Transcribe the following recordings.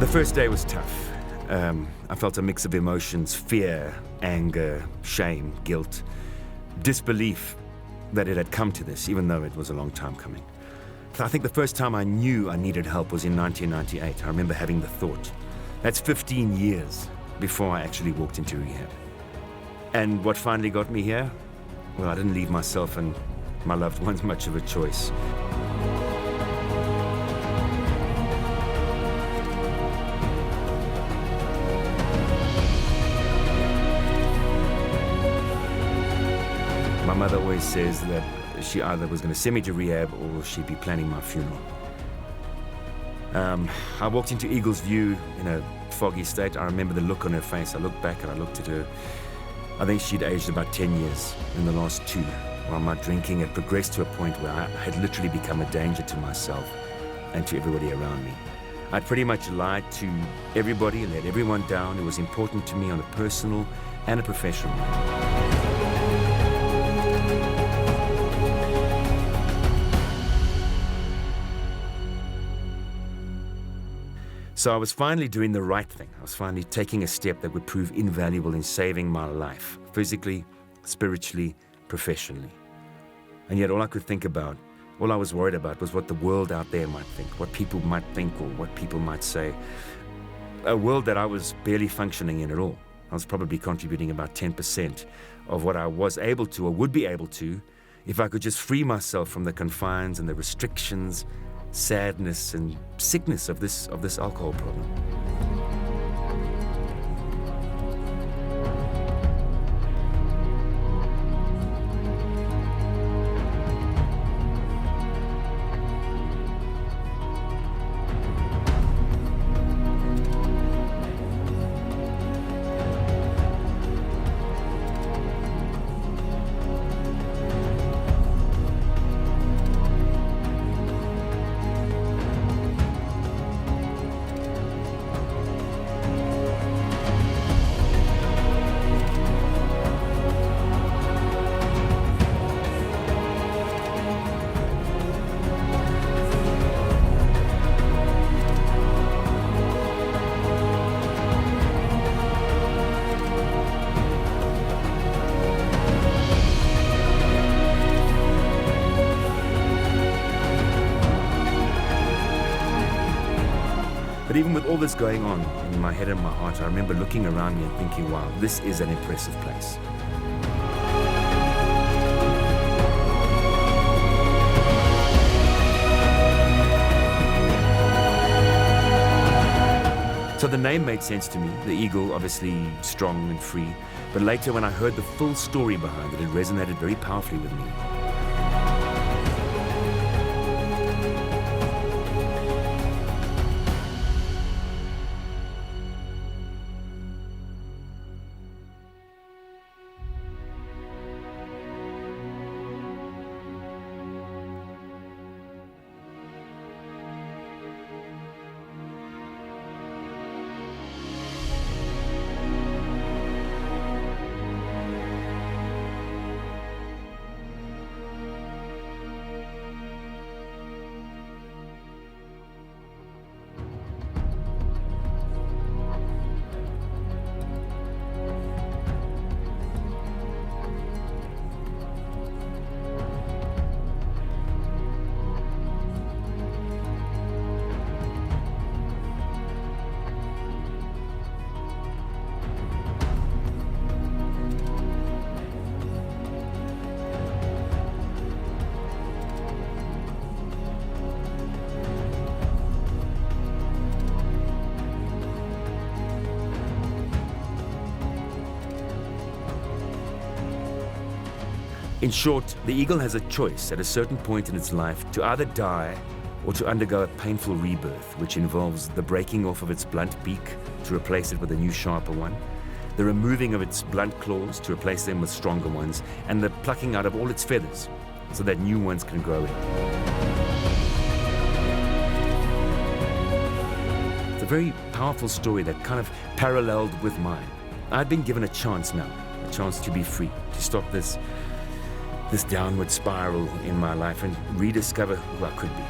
The first day was tough. I felt a mix of emotions: fear, anger, shame, guilt, disbelief that it had come to this, even though it was a long time coming. I think the first time I knew I needed help was in 1998. I remember having the thought. That's 15 years before I actually walked into rehab. And what finally got me here? Well, I didn't leave myself and my loved ones much of a choice. My mother always says that she either was going to send me to rehab or she'd be planning my funeral. I walked into Eagle's View in a foggy state. I remember the look on her face. I looked back and I looked at her. I think she'd aged about 10 years in the last 2, while my drinking had progressed to a point where I had literally become a danger to myself and to everybody around me. I'd pretty much lied to everybody and let everyone down. It was important to me on a personal and a professional level. So I was finally doing the right thing. I was finally taking a step that would prove invaluable in saving my life, physically, spiritually, professionally. And yet all I could think about, all I was worried about was what the world out there might think, what people might think or what people might say. A world that I was barely functioning in at all. I was probably contributing about 10% of what I was able to or would be able to if I could just free myself from the confines and the restrictions, sadness and sickness of this alcohol problem. But even with all this going on in my head and my heart, I remember looking around me and thinking, wow, this is an impressive place. So the name made sense to me, the eagle, obviously strong and free. But later when I heard the full story behind it, it resonated very powerfully with me. In short, the eagle has a choice at a certain point in its life to either die or to undergo a painful rebirth, which involves the breaking off of its blunt beak to replace it with a new sharper one, the removing of its blunt claws to replace them with stronger ones, and the plucking out of all its feathers so that new ones can grow in. It's a very powerful story that kind of paralleled with mine. I'd been given a chance now, a chance to be free, to stop this downward spiral in my life and rediscover who I could be.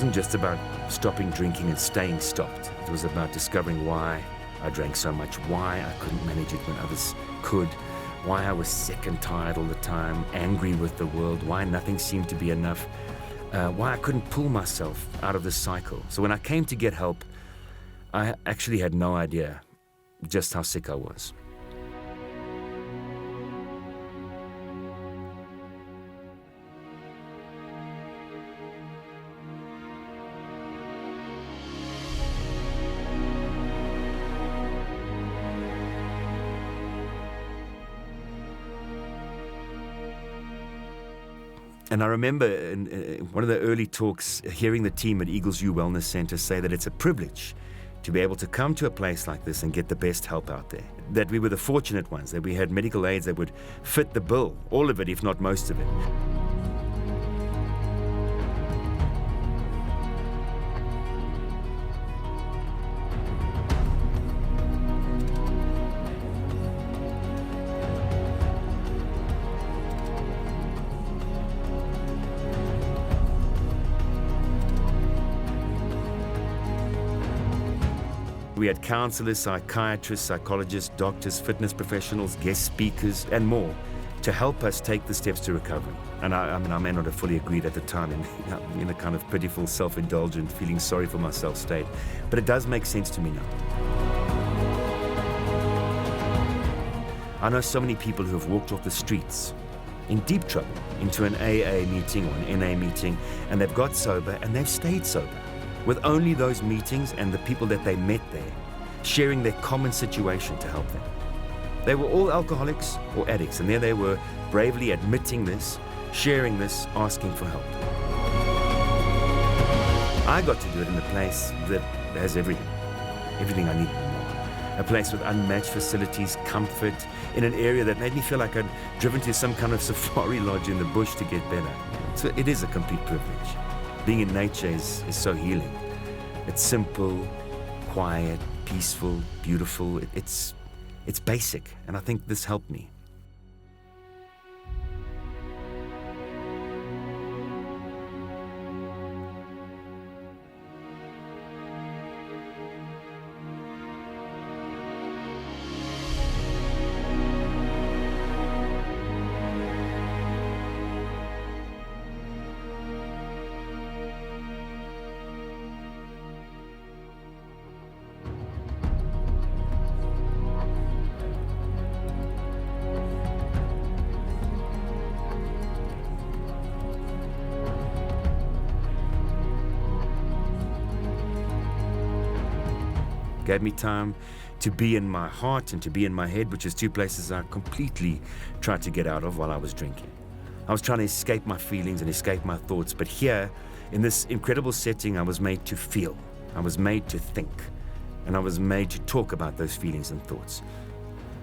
wasn't just about stopping drinking and staying stopped. It was about discovering why I drank so much, why I couldn't manage it when others could, why I was sick and tired all the time, angry with the world, why nothing seemed to be enough, why I couldn't pull myself out of this cycle. So when I came to get help, I actually had no idea just how sick I was. And I remember in one of the early talks, hearing the team at Eagles View Wellness Center say that it's a privilege to be able to come to a place like this and get the best help out there. That we were the fortunate ones, that we had medical aids that would fit the bill, all of it, if not most of it. We had counselors, psychiatrists, psychologists, doctors, fitness professionals, guest speakers, and more to help us take the steps to recovery. And I may not have fully agreed at the time in a kind of pitiful, self-indulgent, feeling sorry for myself state, but it does make sense to me now. I know so many people who have walked off the streets in deep trouble into an AA meeting or an NA meeting, and they've got sober and they've stayed sober, with only those meetings and the people that they met there, sharing their common situation to help them. They were all alcoholics or addicts, and there they were, bravely admitting this, sharing this, asking for help. I got to do it in a place that has everything I needed and more. A place with unmatched facilities, comfort, in an area that made me feel like I'd driven to some kind of safari lodge in the bush to get better. So it is a complete privilege. Being in nature is so healing. It's simple, quiet, peaceful, beautiful. It's basic, and I think this helped me. Gave me time to be in my heart and to be in my head, which is two places I completely tried to get out of while I was drinking. I was trying to escape my feelings and escape my thoughts, but here, in this incredible setting, I was made to feel, I was made to think, and I was made to talk about those feelings and thoughts.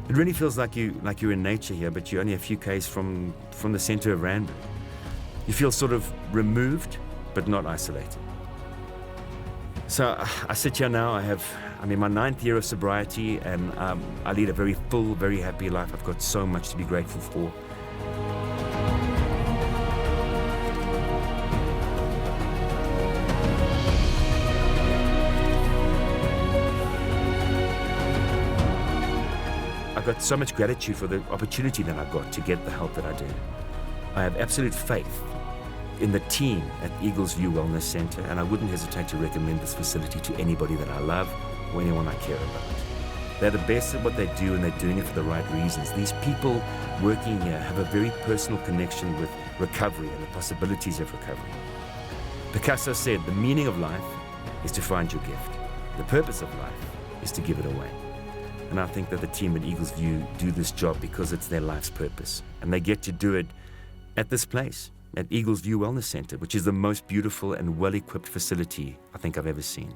It really feels like you're in nature here, but you're only a few k's from the center of Randburg. You feel sort of removed, but not isolated. So I sit here now, I'm in my 9th year of sobriety, and I lead a very full, very happy life. I've got so much to be grateful for. I've got so much gratitude for the opportunity that I got to get the help that I did. I have absolute faith in the team at Eagles View Wellness Center, and I wouldn't hesitate to recommend this facility to anybody that I love or anyone I care about. They're the best at what they do, and they're doing it for the right reasons. These people working here have a very personal connection with recovery and the possibilities of recovery. Picasso said, the meaning of life is to find your gift. The purpose of life is to give it away. And I think that the team at Eagles View do this job because it's their life's purpose. And they get to do it at this place, at Eagles View Wellness Center, which is the most beautiful and well-equipped facility I think I've ever seen.